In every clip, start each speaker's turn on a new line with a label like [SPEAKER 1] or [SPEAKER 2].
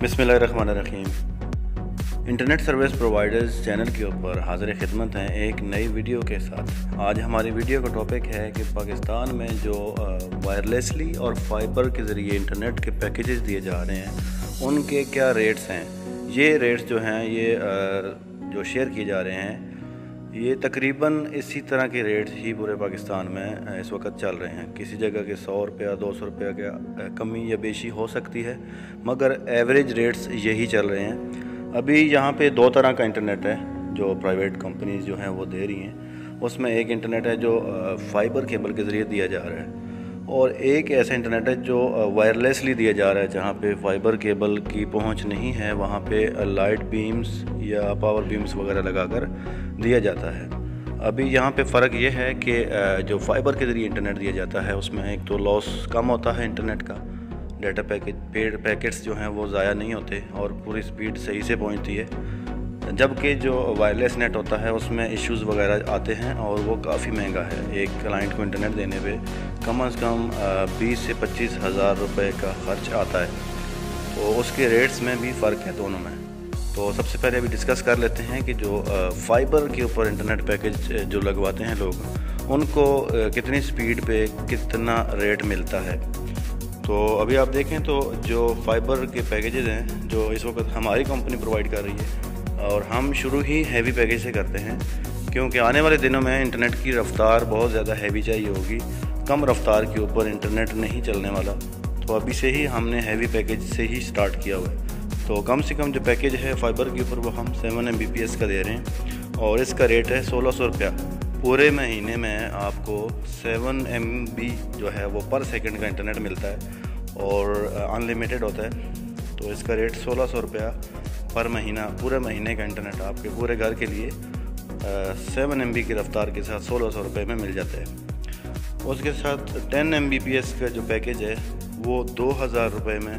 [SPEAKER 1] बिस्मिल्लाहिर्रहमानिर्रहीम। Internet service providers channel के ऊपर हाज़िर खिदमत हैं एक नई वीडियो के साथ। आज हमारी वीडियो का टॉपिक है कि पाकिस्तान में जो वायरलेसली और फाइबर के ज़रिए इंटरनेट के पैकेजेस दिए जा रहे हैं उनके क्या रेट्स हैं। ये रेट्स जो हैं ये जो शेयर किए जा रहे हैं ये तकरीबन इसी तरह के रेट्स ही पूरे पाकिस्तान में इस वक्त चल रहे हैं। किसी जगह के 100 रुपया 200 रुपया का कमी या बेशी हो सकती है, मगर एवरेज रेट्स यही चल रहे हैं। अभी यहाँ पे दो तरह का इंटरनेट है जो प्राइवेट कंपनीज जो हैं वो दे रही हैं। उसमें एक इंटरनेट है जो फाइबर केबल के ज़रिए दिया जा रहा है, और एक ऐसा इंटरनेट है जो वायरलेसली दिया जा रहा है जहाँ पे फाइबर केबल की पहुँच नहीं है, वहाँ पे लाइट बीम्स या पावर बीम्स वगैरह लगाकर दिया जाता है। अभी यहाँ पे फ़र्क ये है कि जो फाइबर के ज़रिए इंटरनेट दिया जाता है उसमें एक तो लॉस कम होता है इंटरनेट का, डाटा पैकेट्स जो हैं वो ज़ाया नहीं होते और पूरी स्पीड सही से पहुँचती है। जबकि जो वायरलेस नेट होता है उसमें इश्यूज़ वगैरह आते हैं और वो काफ़ी महंगा है। एक क्लाइंट को इंटरनेट देने पे कम से कम 20 से 25 हज़ार रुपये का ख़र्च आता है, तो उसके रेट्स में भी फ़र्क है दोनों में। तो सबसे पहले अभी डिस्कस कर लेते हैं कि जो फाइबर के ऊपर इंटरनेट पैकेज जो लगवाते हैं लोग उनको कितनी स्पीड पे कितना रेट मिलता है। तो अभी आप देखें तो जो फाइबर के पैकेजेस हैं जो इस वक्त हमारी कंपनी प्रोवाइड कर रही है, और हम शुरू ही हैवी पैकेज से करते हैं क्योंकि आने वाले दिनों में इंटरनेट की रफ़्तार बहुत ज़्यादा हैवी चाहिए होगी। कम रफ़्तार के ऊपर इंटरनेट नहीं चलने वाला, तो अभी से ही हमने हैवी पैकेज से ही स्टार्ट किया हुआ है। तो कम से कम जो पैकेज है फाइबर के ऊपर वो हम 7 Mbps का दे रहे हैं, और इसका रेट है 1600 रुपया। पूरे महीने में आपको 7 MB जो है वो पर सेकंड का इंटरनेट मिलता है और अनलिमिटेड होता है। तो इसका रेट 1600 रुपया पर महीना, पूरे महीने का इंटरनेट आपके पूरे घर के लिए 7 MB की रफ़्तार के साथ 1600 रुपये में मिल जाता है। उसके साथ 10 Mbps का जो पैकेज है वो 2000 रुपये में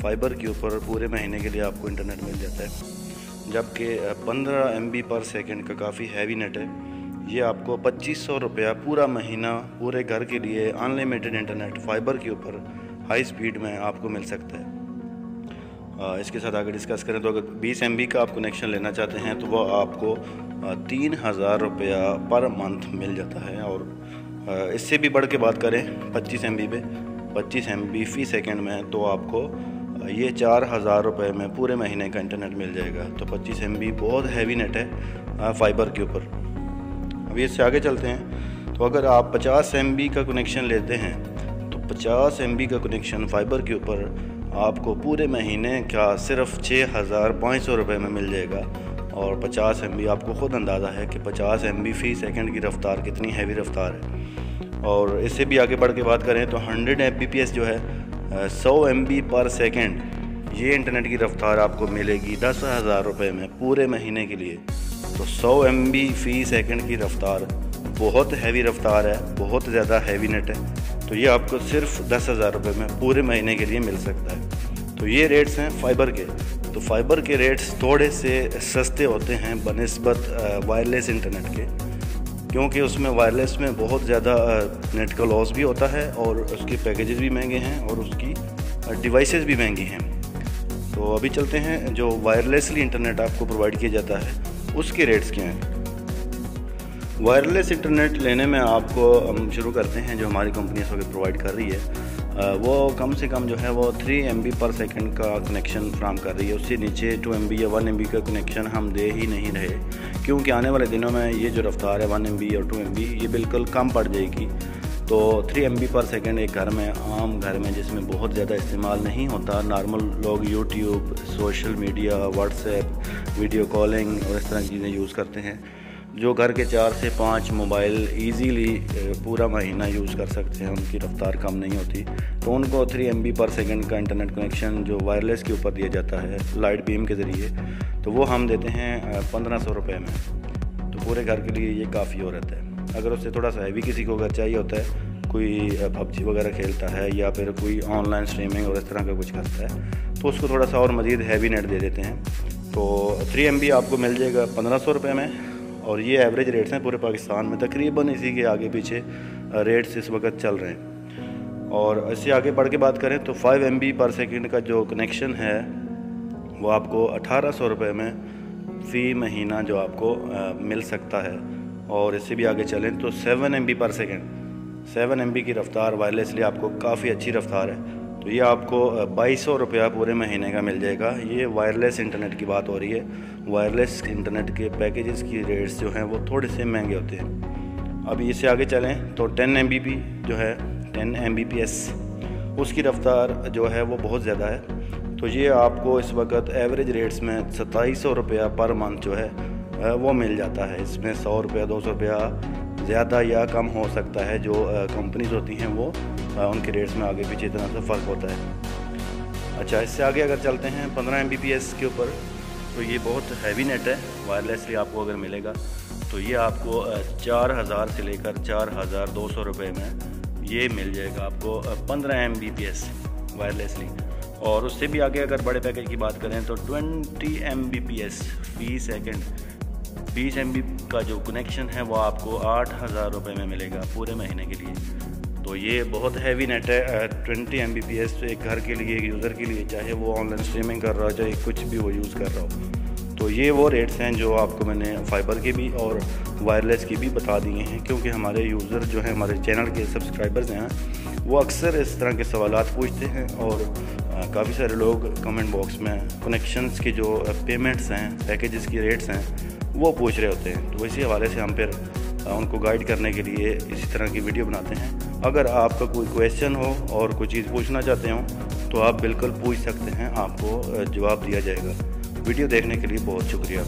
[SPEAKER 1] फाइबर के ऊपर पूरे महीने के लिए आपको इंटरनेट मिल जाता है। जबकि 15 MB पर सेकंड का काफ़ी हैवी नेट है, ये आपको 2500 रुपया पूरा महीना पूरे घर के लिए अनलिमिटेड इंटरनेट फाइबर के ऊपर हाई स्पीड में आपको मिल सकता है। इसके साथ आगे डिस्कस करें तो अगर 20 MB का आप कनेक्शन लेना चाहते हैं तो वो आपको 3000 रुपया पर मंथ मिल जाता है। और इससे भी बढ़ के बात करें 25 MB पे, 25 MB फ़ी सेकंड में, तो आपको ये 4000 रुपये में पूरे महीने का इंटरनेट मिल जाएगा। तो 25 MB बहुत हैवी नेट है फाइबर के ऊपर। अभी इससे आगे चलते हैं तो अगर आप 50 MB का कनेक्शन लेते हैं तो 50 MB का कनेक्शन फाइबर के ऊपर आपको पूरे महीने का सिर्फ 6500 रुपये में मिल जाएगा। और 50 MB आपको ख़ुद अंदाज़ा है कि 50 MB फ़ी सेकंड की रफ़्तार कितनी हैवी रफ़्तार है। और इससे भी आगे बढ़ के बात करें तो 100 Mbps जो है 100 MB पर सेकंड, ये इंटरनेट की रफ़्तार आपको मिलेगी 10,000 रुपये में पूरे महीने के लिए। तो 100 MB फ़ी सेकंड की रफ़्तार बहुत हैवी रफ़्तार है, बहुत ज़्यादा हैवी नेट है। तो ये आपको सिर्फ 10,000 रुपये में पूरे महीने के लिए मिल सकता है। तो ये रेट्स हैं फाइबर के। तो फाइबर के रेट्स थोड़े से सस्ते होते हैं बनिस्बत वायरलेस इंटरनेट के, क्योंकि उसमें वायरलेस में बहुत ज़्यादा नेट का लॉस भी होता है और उसके पैकेजेस भी महंगे हैं और उसकी डिवाइसेस भी महंगी हैं। तो अभी चलते हैं जो वायरलेसली इंटरनेट आपको प्रोवाइड किया जाता है उसके रेट्स क्या हैं। वायरलेस इंटरनेट लेने में आपको हम शुरू करते हैं जो हमारी कंपनी इस वक्त प्रोवाइड कर रही है वो कम से कम जो है वो 3 MB पर सेकंड का कनेक्शन फ्राहम कर रही है। उससे नीचे 2 MB या 1 MB का कनेक्शन हम दे ही नहीं रहे, क्योंकि आने वाले दिनों में ये जो रफ़्तार है 1 MB और 2 MB ये बिल्कुल कम पड़ जाएगी। तो 3 MB पर सेकंड एक घर में, आम घर में जिसमें बहुत ज़्यादा इस्तेमाल नहीं होता, नॉर्मल लोग YouTube, social media, WhatsApp, video calling और इस तरह की चीज़ें यूज़ करते हैं, जो घर के 4 से 5 मोबाइल इजीली पूरा महीना यूज़ कर सकते हैं, उनकी रफ़्तार कम नहीं होती। तो उनको 3 MB पर सेकंड का इंटरनेट कनेक्शन जो वायरलेस के ऊपर दिया जाता है लाइट बीम के ज़रिए, तो वो हम देते हैं 1500 रुपये में। तो पूरे घर के लिए ये काफ़ी हो रहता है। अगर उससे थोड़ा सा हैवी किसी को अगर चाहिए होता है, कोई PUBG वगैरह खेलता है या फिर कोई ऑनलाइन स्ट्रीमिंग और इस तरह का कुछ करता है, तो उसको थोड़ा सा और मज़ीद हैवी नेट दे देते हैं। तो 3 MB आपको मिल जाएगा 1500 रुपये में। और ये एवरेज रेट्स हैं पूरे पाकिस्तान में, तकरीबन इसी के आगे पीछे रेट्स इस वक्त चल रहे हैं। और इससे आगे बढ़ के बात करें तो 5 MB पर सेकंड का जो कनेक्शन है वो आपको 1800 रुपये में फ़ी महीना जो आपको मिल सकता है। और इससे भी आगे चलें तो 7 MB पर सेकेंड, 7 MB की रफ़्तार वायरलेसली आपको काफ़ी अच्छी रफ़्तार है। तो ये आपको 2200 रुपया पूरे महीने का मिल जाएगा। ये वायरलेस इंटरनेट की बात हो रही है। वायरलेस इंटरनेट के पैकेजेस की रेट्स जो हैं वो थोड़े से महंगे होते हैं। अब इससे आगे चलें तो 10 MB जो है 10 Mbps उसकी रफ़्तार जो है वो बहुत ज़्यादा है। तो ये आपको इस वक्त एवरेज रेट्स में 2700 रुपया पर मंथ जो है वो मिल जाता है। इसमें 100 रुपया 200 रुपया ज़्यादा या कम हो सकता है। जो कंपनीज़ होती हैं वो उनके रेट्स में आगे पीछे इतना सा फ़र्क होता है। अच्छा, इससे आगे अगर चलते हैं 15 Mbps के ऊपर, तो ये बहुत हैवी नेट है। वायरलेसली आपको अगर मिलेगा तो ये आपको 4000 से लेकर 4200 रुपये में ये मिल जाएगा आपको 15 Mbps वायरलेसली। और उससे भी आगे अगर बड़े पैकेज की बात करें तो 20 Mbps फ़ी सेकेंड, 20 MB का जो कनेक्शन है वो आपको 8000 रुपये में मिलेगा पूरे महीने के लिए। तो ये बहुत हैवी नेट है। 20 Mbps तो एक घर के लिए, एक यूज़र के लिए, चाहे वो ऑनलाइन स्ट्रीमिंग कर रहा हो, चाहे कुछ भी वो यूज़ कर रहा हो। तो ये वो रेट्स हैं जो आपको मैंने फाइबर के भी और वायरलेस की भी बता दिए हैं, क्योंकि हमारे यूज़र जो हैं, हमारे चैनल के सब्सक्राइबर्स हैं, वो अक्सर इस तरह के सवालात पूछते हैं। और काफ़ी सारे लोग कमेंट बॉक्स में कनेक्शंस की जो पेमेंट्स हैं, पैकेजेस की रेट्स हैं, वो पूछ रहे होते हैं। तो इसी हवाले से हम फिर उनको गाइड करने के लिए इसी तरह की वीडियो बनाते हैं। अगर आपका कोई क्वेश्चन हो और कोई चीज़ पूछना चाहते हो तो आप बिल्कुल पूछ सकते हैं, आपको जवाब दिया जाएगा। वीडियो देखने के लिए बहुत शुक्रिया।